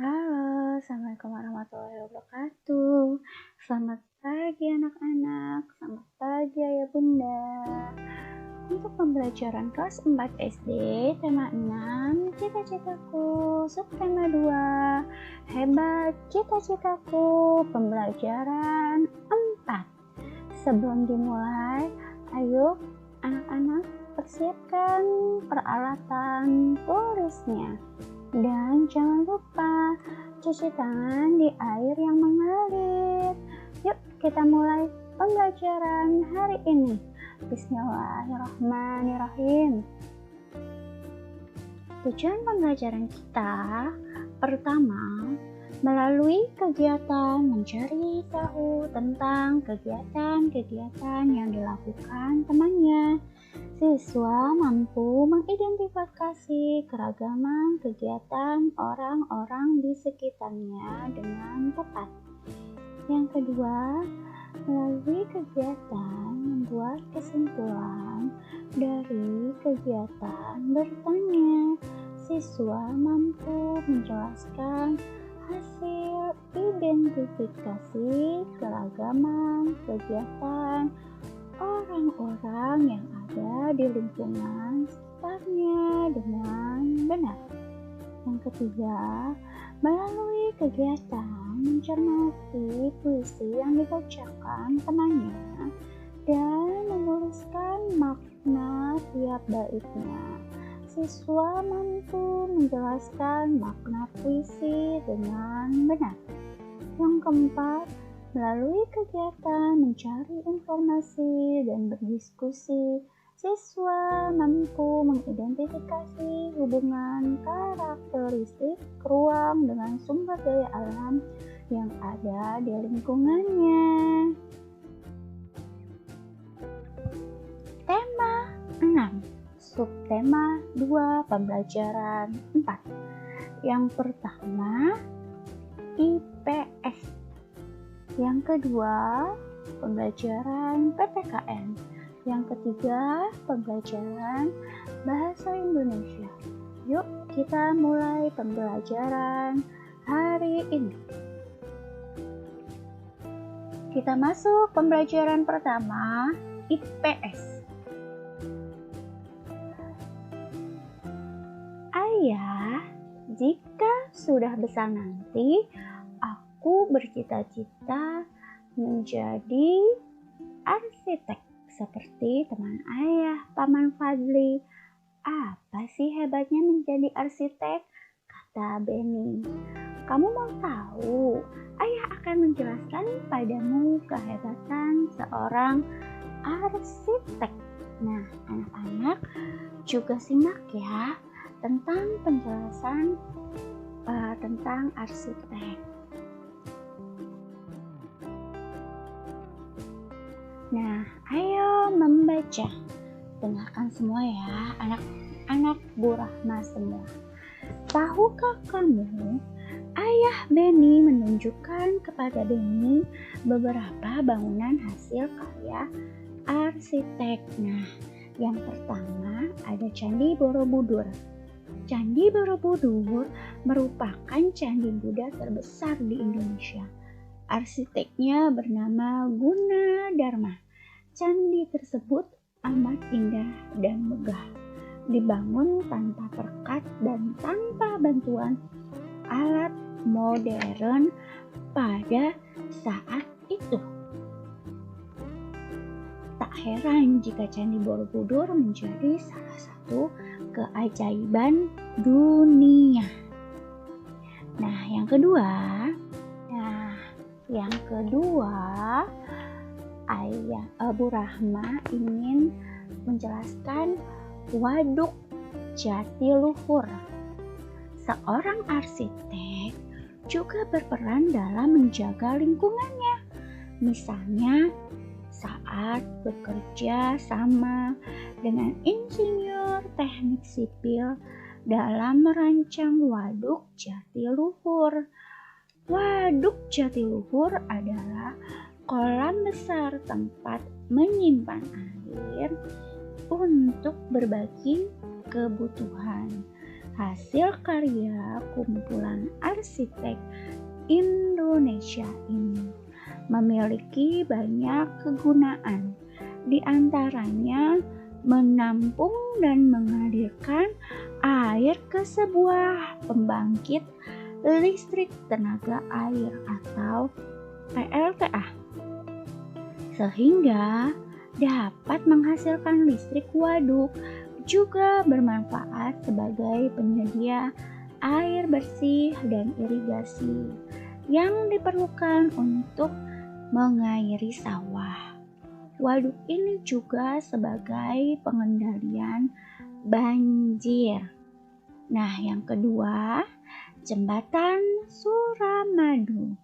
Halo, Assalamualaikum warahmatullahi wabarakatuh. Selamat pagi anak-anak, selamat pagi ayah bunda. Untuk pembelajaran kelas 4 SD, tema 6, cita-citaku, subtema 2, hebat cita-citaku, pembelajaran 4. Sebelum dimulai, ayo anak-anak persiapkan peralatan tulisnya. Dan jangan lupa cuci tangan di air yang mengalir. Yuk kita mulai pembelajaran hari ini. Bismillahirrahmanirrahim. Tujuan pembelajaran kita pertama, melalui kegiatan mencari tahu tentang kegiatan-kegiatan yang dilakukan temannya. Siswa mampu mengidentifikasi keragaman kegiatan orang-orang di sekitarnya dengan tepat. Yang kedua, melalui kegiatan membuat kesimpulan dari kegiatan bertanya. Siswa mampu menjelaskan hasil identifikasi keragaman kegiatan orang-orang yang ada di lingkungan sekitarnya dengan benar. Yang ketiga, melalui kegiatan mencermati puisi yang dibacakan temannya dan menuliskan makna tiap baitnya. Siswa mampu menjelaskan makna puisi dengan benar. Yang keempat, melalui kegiatan mencari informasi dan berdiskusi, siswa mampu mengidentifikasi hubungan karakteristik ruang dengan sumber daya alam yang ada di lingkungannya. Tema 6, subtema 2, pembelajaran 4. Yang pertama, IPS. Yang kedua, pembelajaran PPKN. Yang ketiga, pembelajaran bahasa Indonesia. Yuk kita mulai pembelajaran hari ini. Kita masuk pembelajaran pertama, IPS. Ayah, jika sudah besar nanti, aku bercita-cita menjadi arsitek seperti teman ayah, Paman Fadli. Apa sih hebatnya menjadi arsitek? Kata Benny. Kamu mau tahu? Ayah akan menjelaskan padamu kehebatan seorang arsitek. Nah, anak-anak juga simak ya tentang penjelasan tentang arsitek. Nah, ayo membaca. Dengarkan semua ya, anak-anak Bu Rahma semua. Tahukah kamu, ayah Benny menunjukkan kepada Benny beberapa bangunan hasil karya arsitek. Nah, yang pertama ada Candi Borobudur. Candi Borobudur merupakan candi Buddha terbesar di Indonesia. Arsiteknya bernama Gunadarma. Candi tersebut amat indah dan megah. Dibangun tanpa perkat dan tanpa bantuan alat modern pada saat itu. Tak heran jika Candi Borobudur menjadi salah satu keajaiban dunia. Nah, yang kedua, ayah Bu Rahma ingin menjelaskan Waduk Jatiluhur. Seorang arsitek juga berperan dalam menjaga lingkungannya. Misalnya saat bekerja sama dengan insinyur teknik sipil dalam merancang Waduk Jatiluhur. Waduk Jatiluhur adalah kolam besar tempat menyimpan air untuk berbagi kebutuhan. Hasil karya kumpulan arsitek Indonesia ini memiliki banyak kegunaan, di antaranya menampung dan mengalirkan air ke sebuah pembangkit listrik tenaga air atau PLTA, sehingga dapat menghasilkan listrik waduk, juga bermanfaat sebagai penyedia air bersih dan irigasi yang diperlukan untuk mengairi sawah. Waduk ini juga sebagai pengendalian banjir. Nah, yang kedua, Jembatan Suramadu.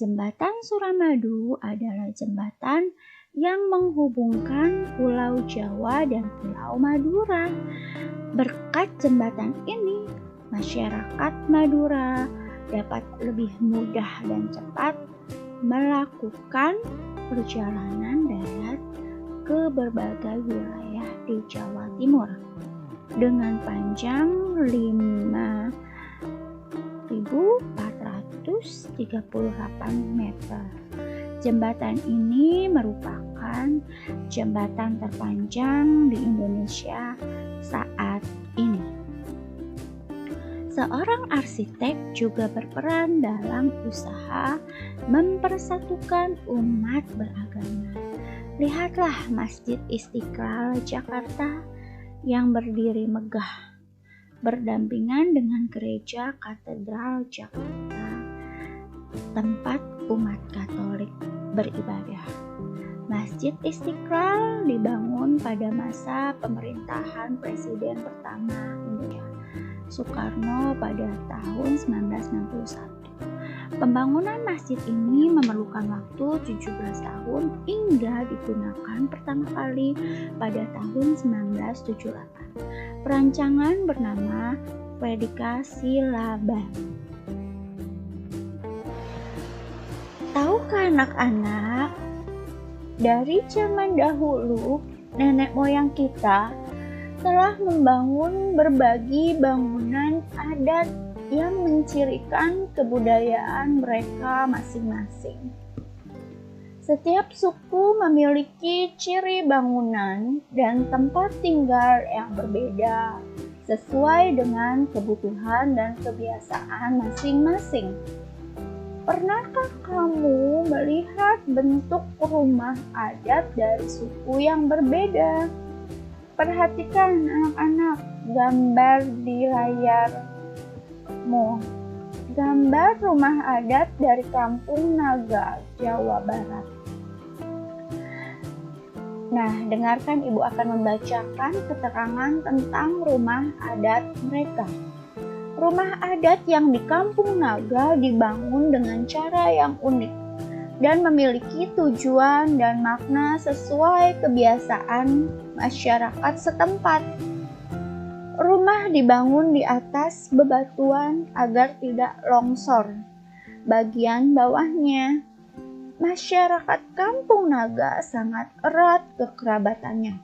Jembatan Suramadu adalah jembatan yang menghubungkan Pulau Jawa dan Pulau Madura. Berkat jembatan ini, masyarakat Madura dapat lebih mudah dan cepat melakukan perjalanan darat ke berbagai wilayah di Jawa Timur dengan panjang 5.438 meter. Jembatan ini merupakan jembatan terpanjang di Indonesia saat ini. Seorang arsitek juga berperan dalam usaha mempersatukan umat beragama. Lihatlah Masjid Istiqlal Jakarta yang berdiri megah, berdampingan dengan Gereja Katedral Jakarta, tempat umat Katolik beribadah. Masjid Istiqlal dibangun pada masa pemerintahan Presiden pertama Indonesia, Soekarno, pada tahun 1961. Pembangunan masjid ini memerlukan waktu 17 tahun hingga digunakan pertama kali pada tahun 1978. Perancangan bernama Predikasi Laban. Tahukah anak-anak, dari zaman dahulu nenek moyang kita telah membangun berbagai bangunan adat yang mencirikan kebudayaan mereka masing-masing. Setiap suku memiliki ciri bangunan dan tempat tinggal yang berbeda sesuai dengan kebutuhan dan kebiasaan masing-masing. Pernahkah kamu melihat bentuk rumah adat dari suku yang berbeda? Perhatikan anak-anak gambar di layarmu. Gambar rumah adat dari Kampung Naga, Jawa Barat. Nah, dengarkan, ibu akan membacakan keterangan tentang rumah adat mereka. Rumah adat yang di Kampung Naga dibangun dengan cara yang unik dan memiliki tujuan dan makna sesuai kebiasaan masyarakat setempat. Rumah dibangun di atas bebatuan agar tidak longsor. Bagian bawahnya, masyarakat Kampung Naga sangat erat kekerabatannya,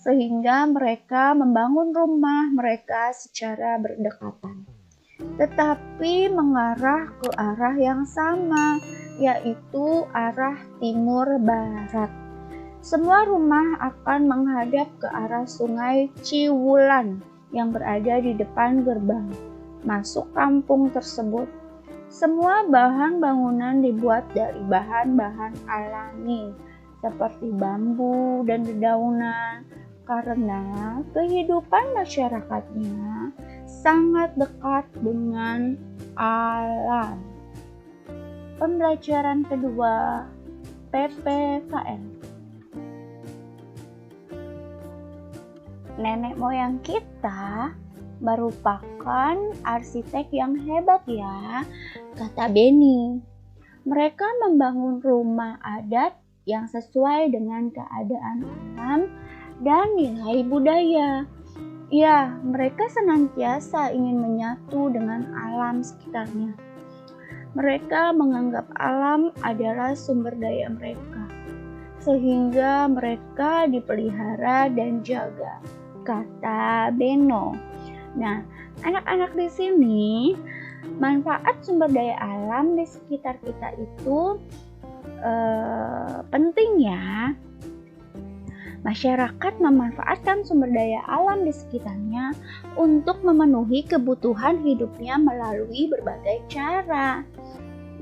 sehingga mereka membangun rumah mereka secara berdekatan, tetapi mengarah ke arah yang sama, yaitu arah timur barat. Semua rumah akan menghadap ke arah Sungai Ciwulan yang berada di depan gerbang masuk kampung tersebut. Semua bahan bangunan dibuat dari bahan-bahan alami seperti bambu dan dedaunan, karena kehidupan masyarakatnya sangat dekat dengan alam. Pembelajaran kedua, PPKN. Nenek moyang kita merupakan arsitek yang hebat ya, kata Beni. Mereka membangun rumah adat yang sesuai dengan keadaan alam dan nilai budaya. Ya, mereka senantiasa ingin menyatu dengan alam sekitarnya. Mereka menganggap alam adalah sumber daya mereka, sehingga mereka dipelihara dan jaga, kata Beno. Nah, anak-anak di sini, manfaat sumber daya alam di sekitar kita itu penting ya. Masyarakat memanfaatkan sumber daya alam di sekitarnya untuk memenuhi kebutuhan hidupnya melalui berbagai cara.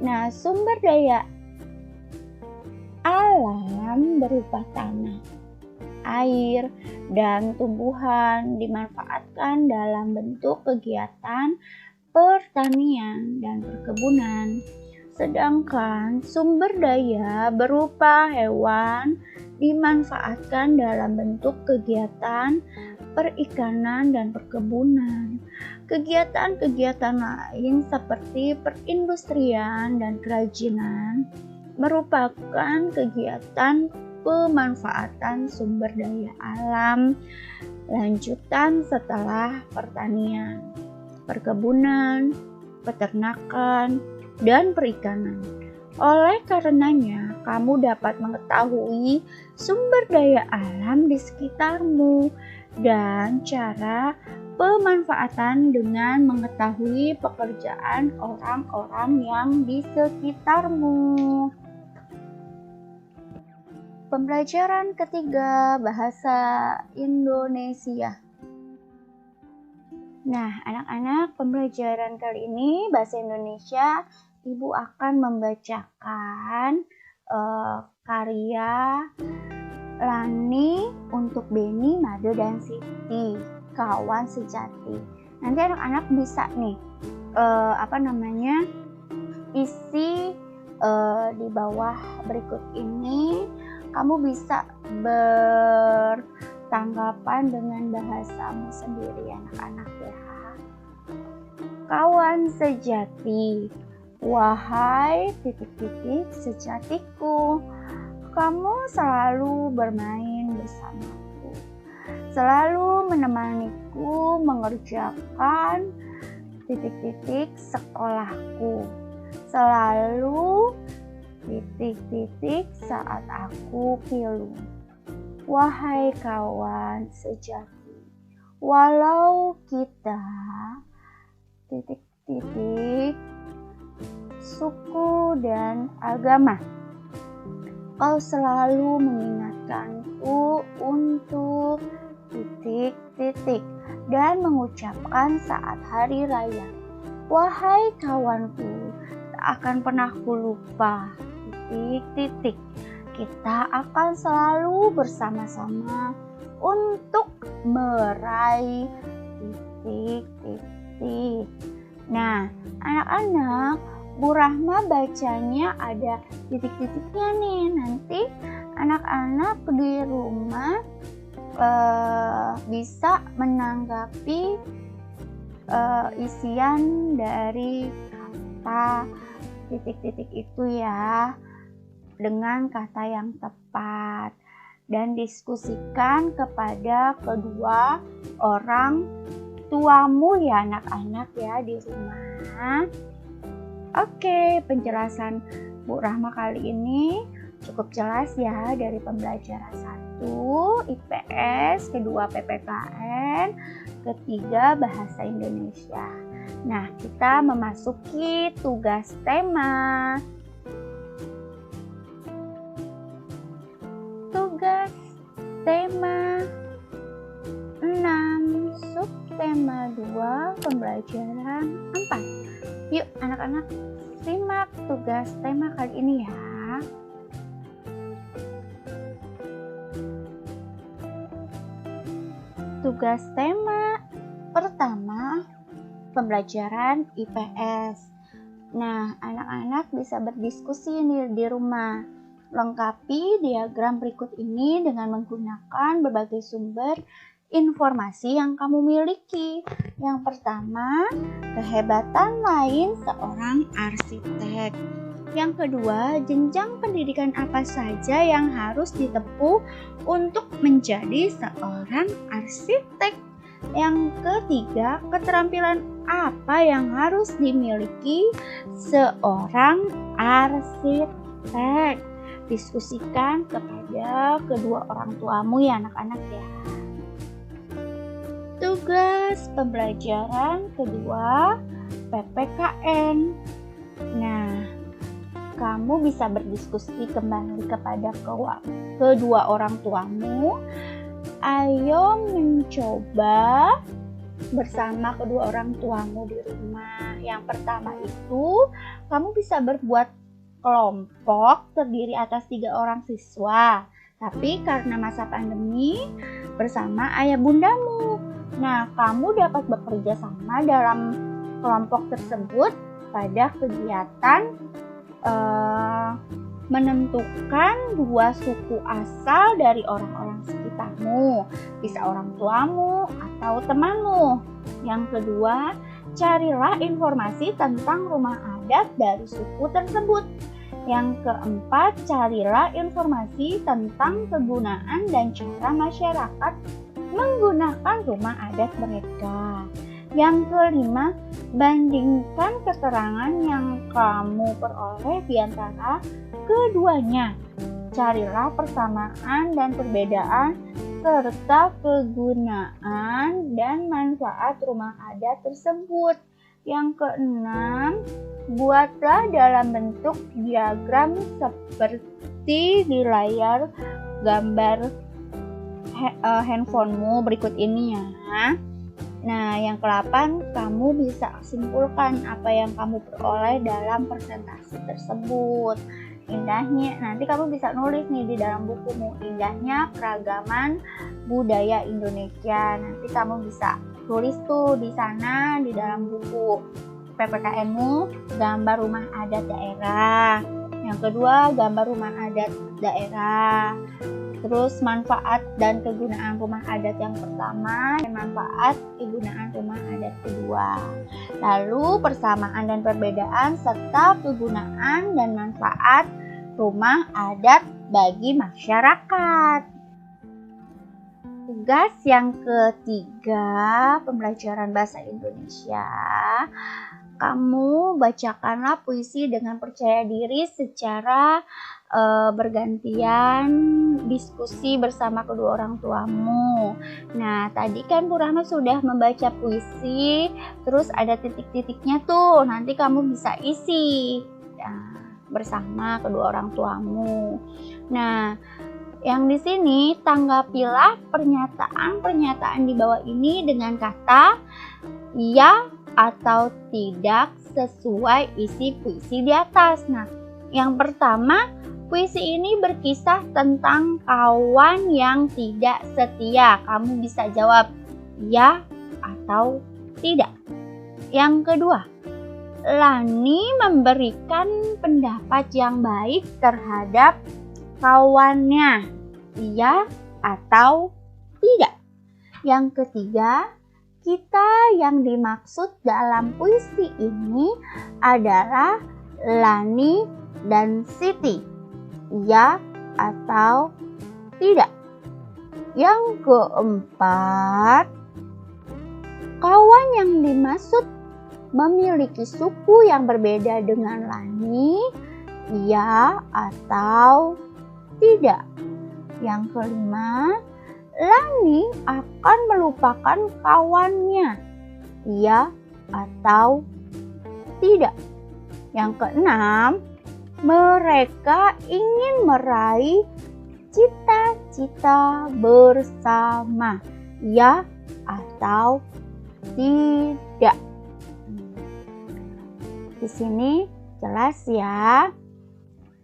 Nah, sumber daya alam berupa tanah, air, dan tumbuhan dimanfaatkan dalam bentuk kegiatan pertanian dan perkebunan. Sedangkan sumber daya berupa hewan dimanfaatkan dalam bentuk kegiatan perikanan dan perkebunan. Kegiatan-kegiatan lain seperti perindustrian dan kerajinan merupakan kegiatan pemanfaatan sumber daya alam lanjutan setelah pertanian, perkebunan, peternakan, dan perikanan. Oleh karenanya, kamu dapat mengetahui sumber daya alam di sekitarmu dan cara pemanfaatan dengan mengetahui pekerjaan orang-orang yang di sekitarmu. Pembelajaran ketiga, bahasa Indonesia. Nah, anak-anak, pembelajaran kali ini bahasa Indonesia, Ibu akan membacakan karya Lani untuk Beni, Made, dan Siti, kawan sejati. Nanti anak-anak bisa nih isi di bawah berikut ini. Kamu bisa bertanggapan dengan bahasamu sendiri, anak-anak ya. Kawan sejati. Wahai sejatiku, kamu selalu bermain bersamaku, selalu menemaniku mengerjakan sekolahku, selalu saat aku pilu. Wahai kawan sejati, walau kita suku dan agama, kau selalu mengingatkanku untuk dan mengucapkan saat hari raya. Wahai kawanku, tak akan pernah ku lupa kita akan selalu bersama-sama untuk meraih Nah, anak-anak, Bu Rahma bacanya ada titik-titiknya nih. Nanti anak-anak di rumah bisa menanggapi isian dari kata titik-titik itu ya, dengan kata yang tepat, dan diskusikan kepada kedua orang tuamu ya anak-anak ya di rumah. Oke, penjelasan Bu Rahma kali ini cukup jelas ya, dari pembelajaran 1 IPS, kedua PPKN, ketiga bahasa Indonesia. Nah, kita memasuki tugas tema. Tugas tema 6, subtema 2, pembelajaran 4. Yuk anak-anak, simak tugas tema kali ini ya. Tugas tema pertama, pembelajaran IPS. Nah, anak-anak bisa berdiskusi nih di rumah. Lengkapi diagram berikut ini dengan menggunakan berbagai sumber informasi yang kamu miliki. Yang pertama, kehebatan lain seorang arsitek. Yang kedua, jenjang pendidikan apa saja yang harus ditempuh untuk menjadi seorang arsitek. Yang ketiga, keterampilan apa yang harus dimiliki seorang arsitek. Diskusikan kepada kedua orang tuamu ya anak-anak ya. tugas pembelajaran kedua PPKN. Nah, kamu bisa berdiskusi kembali kepada kedua orang tuamu. Ayo mencoba bersama kedua orang tuamu di rumah. Yang pertama itu, kamu bisa berbuat kelompok terdiri atas 3 orang siswa. Tapi karena masa pandemi, bersama ayah bundamu. Nah, kamu dapat bekerja sama dalam kelompok tersebut pada kegiatan menentukan 2 suku asal dari orang-orang sekitarmu, bisa orang tuamu atau temanmu. Yang kedua, carilah informasi tentang rumah adat dari suku tersebut. Yang keempat, carilah informasi tentang kegunaan dan cara masyarakat menggunakan rumah adat mereka. Yang kelima, bandingkan keterangan yang kamu peroleh di antara keduanya. Carilah persamaan dan perbedaan serta kegunaan dan manfaat rumah adat tersebut. Yang keenam, buatlah dalam bentuk diagram seperti di layar gambar handphonemu berikut ini ya. Nah, yang ke-8, kamu bisa simpulkan apa yang kamu peroleh dalam presentasi tersebut. Indahnya, nanti kamu bisa nulis nih di dalam bukumu, indahnya keragaman budaya Indonesia. Nanti kamu bisa tulis tuh di sana di dalam buku PPKN-mu gambar rumah adat daerah. Yang kedua, gambar rumah adat daerah. Terus manfaat dan kegunaan rumah adat yang pertama dan manfaat kegunaan rumah adat kedua. Lalu persamaan dan perbedaan serta kegunaan dan manfaat rumah adat bagi masyarakat. Tugas yang ketiga, pembelajaran bahasa Indonesia. Kamu bacakanlah puisi dengan percaya diri secara bergantian diskusi bersama kedua orang tuamu. Nah, tadi kan Bu Rahma sudah membaca puisi, terus ada titik-titiknya tuh, nanti kamu bisa isi bersama kedua orang tuamu. Nah, yang di sini tanggapilah pernyataan-pernyataan di bawah ini dengan kata ya atau tidak sesuai isi puisi di atas. Nah, yang pertama, puisi ini berkisah tentang kawan yang tidak setia. Kamu bisa jawab ya atau tidak. Yang kedua, Lani memberikan pendapat yang baik terhadap kawannya. Iya atau tidak. Yang ketiga, kita yang dimaksud dalam puisi ini adalah Lani dan Siti. Iya atau tidak. Yang keempat, kawan yang dimaksud memiliki suku yang berbeda dengan Lani. Iya atau tidak. Yang kelima, Lani akan melupakan kawannya. Iya atau tidak. Yang keenam, mereka ingin meraih cita-cita bersama. Ya atau tidak. Di sini jelas ya.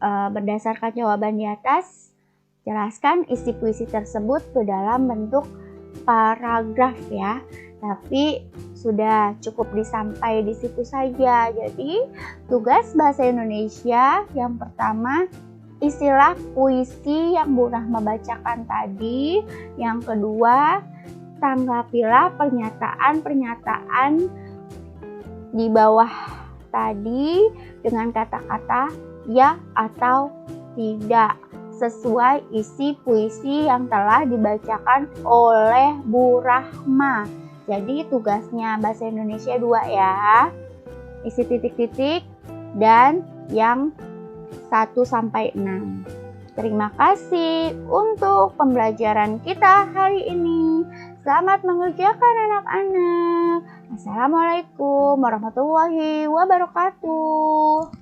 Berdasarkan jawaban di atas, jelaskan isi puisi tersebut ke dalam bentuk paragraf ya. Tapi sudah cukup disampai di situ saja. Jadi tugas bahasa Indonesia yang pertama, isilah puisi yang Bu Rahma bacakan tadi. Yang kedua, tanggapilah pernyataan-pernyataan di bawah tadi dengan kata-kata ya atau tidak sesuai isi puisi yang telah dibacakan oleh Bu Rahma. Jadi tugasnya bahasa Indonesia 2 ya. Isi titik-titik dan yang 1 sampai 6. Terima kasih untuk pembelajaran kita hari ini. Selamat mengerjakan anak-anak. Assalamualaikum warahmatullahi wabarakatuh.